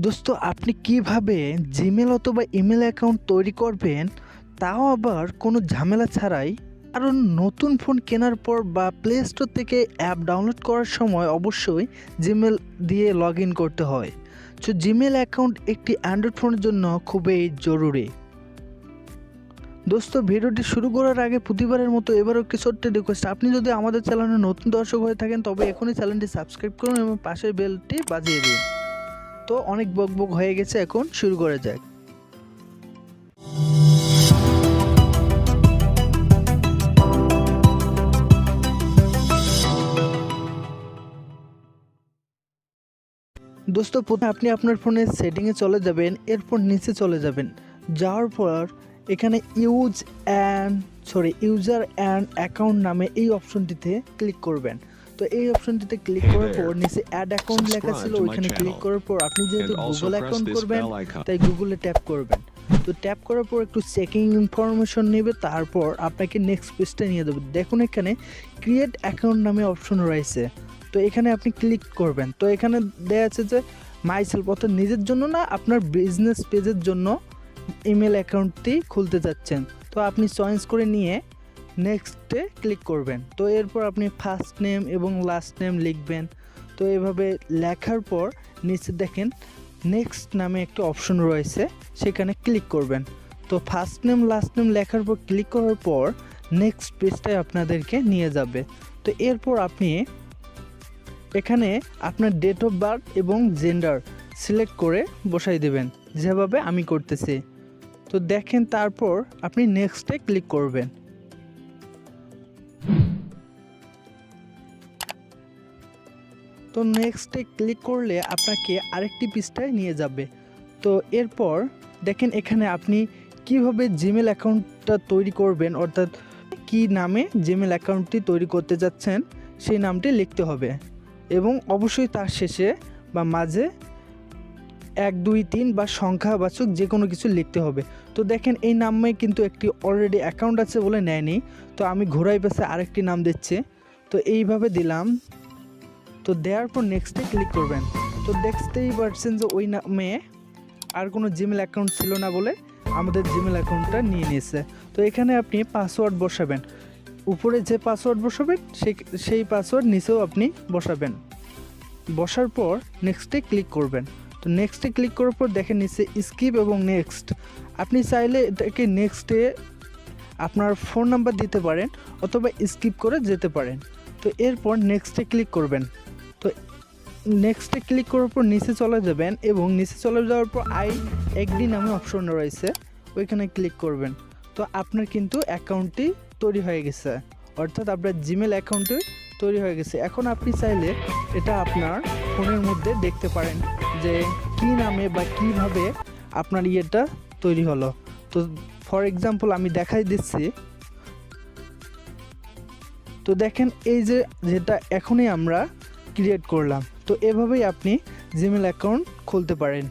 দোস্ত, আপনি কিভাবে জিমেল অথবা ইমেল অ্যাকাউন্ট তৈরি করবেন, তাও আবার কোনো ঝামেলা ছাড়াই। কারণ নতুন ফোন কেনার পর বা প্লে স্টোর থেকে অ্যাপ ডাউনলোড করার সময় অবশ্যই জিমেল দিয়ে লগ ইন করতে হয়। সো জিমেল অ্যাকাউন্ট একটি অ্যান্ড্রয়েড ফোনের জন্য খুবই জরুরি। দোস্ত, ভিডিওটি শুরু করার আগে প্রতিবারের মতো এবারও একটি ছোট্ট রিকোয়েস্ট, আপনি যদি আমাদের চ্যানেলে নতুন দর্শক হয়ে থাকেন তবে এখনই চ্যানেলটি সাবস্ক্রাইব করুন এবং পাশের বেলটি বাজিয়ে দিন। তো অনেক বকবক হয়ে গেছে, এখন শুরু করা যাক। দোস্ত, প্রথমে আপনি আপনার ফোনের সেটিংয়ে চলে যাবেন, এরপর নিচে চলে যাবেন। যাওয়ার পর এখানে ইউজার অ্যান্ড অ্যাকাউন্ট নামে এই অপশনটিতে ক্লিক করবেন। তো এই অপশনটিতে ক্লিক করার পর নিচে অ্যাড অ্যাকাউন্ট লেখা ছিল, ওইখানে ক্লিক করার পর আপনি যেহেতু গুগল অ্যাকাউন্ট করবেন তাই গুগলে ট্যাপ করবেন। তো ট্যাপ করার পর একটু চেকিং ইনফরমেশন নেবে, তারপর আপনাকে নেক্সট পেজটা নিয়ে দেবে। দেখুন এখানে ক্রিয়েট অ্যাকাউন্ট নামে অপশন রয়েছে, তো এখানে আপনি ক্লিক করবেন। তো এখানে দেওয়া আছে যে মাই সেলফ, অর্থাৎ নিজের জন্য না, আপনার বিজনেস পেজের জন্য ইমেল অ্যাকাউন্টটি খুলতে যাচ্ছেন। তো আপনি চয়েস করে নিয়ে নেক্সটে ক্লিক করবেন। তো এরপর আপনি ফার্স্ট নেম এবং লাস্ট নেম লিখবেন। তো এভাবে লেখার পর নিচে দেখেন নেক্সট নামে একটা অপশন রয়েছে, সেখানে ক্লিক করবেন। তো ফার্স্ট নেম লাস্ট নেম লেখার পর ক্লিক করার পর নেক্সট পেজটায় আপনাদেরকে নিয়ে যাবে। তো এরপর আপনি এখানে আপনার ডেট অফ বার্থ এবং জেন্ডার সিলেক্ট করে বসাই দেবেন, যেভাবে আমি করতেছি। তো দেখেন, তারপর আপনি নেক্সটে ক্লিক করবেন। তো নেক্সটে ক্লিক করলে আপনাকে আরেকটি পৃষ্ঠায় নিয়ে যাবে। তো এরপর দেখেন এখানে আপনি কিভাবে জিমেল অ্যাকাউন্টটা তৈরি করবেন, অর্থাৎ কি নামে জিমেল অ্যাকাউন্টটি তৈরি করতে যাচ্ছেন সেই নামটি লিখতে হবে এবং অবশ্যই তার শেষে বা মাঝে 1 2 3 বা সংখ্যাবাচক যে কোনো কিছু লিখতে হবে। তো দেখেন এই নামে কিন্তু একটি অলরেডি অ্যাকাউন্ট আছে বলে নেয়নি, তো আমি ঘোরাই পেছে আরেকটি নাম দিচ্ছি। তো এইভাবে দিলাম। তো দেওয়ার পর নেক্সটে ক্লিক করবেন। তো দেখতেই পারছেন যে ওই নামে আর কোনো জিমেল অ্যাকাউন্ট ছিল না বলে আমাদের জিমেল অ্যাকাউন্টটা নিয়ে নিয়েছে। তো এখানে আপনি পাসওয়ার্ড বসাবেন, উপরে যে পাসওয়ার্ড বসাবেন সেই পাসওয়ার্ড নিচেও আপনি বসাবেন। বসার পর নেক্সটে ক্লিক করবেন। তো নেক্সটে ক্লিক করার পর দেখেন নিচে স্কিপ এবং নেক্সট, আপনি চাইলে এটাকে নেক্সটে আপনার ফোন নাম্বার দিতে পারেন অথবা স্কিপ করে যেতে পারেন। তো এরপর নেক্সটে ক্লিক করবেন। তো নেক্সটে ক্লিক করার পর নিচে চলে যাবেন এবং নিচে চলে যাওয়ার পর আইএডি নামে অপশন রয়েছে, ওইখানে ক্লিক করবেন। তো আপনার কিন্তু অ্যাকাউন্টটি তৈরি হয়ে গেছে, অর্থাৎ আপনার জিমেল অ্যাকাউন্টটি তৈরি হয়ে গেছে। এখন আপনি চাইলে এটা আপনার ফোনের মধ্যে দেখতে পারেন যে কী নামে বা কীভাবে আপনার ইয়েটা তৈরি হলো। তো ফর এক্সাম্পল আমি দেখাই দিচ্ছি। তো দেখেন এই যেটা এখনই আমরা ক্রিয়েট করলাম। তো এভাবেই আপনি জিমেল অ্যাকাউন্ট খুলতে পারেন।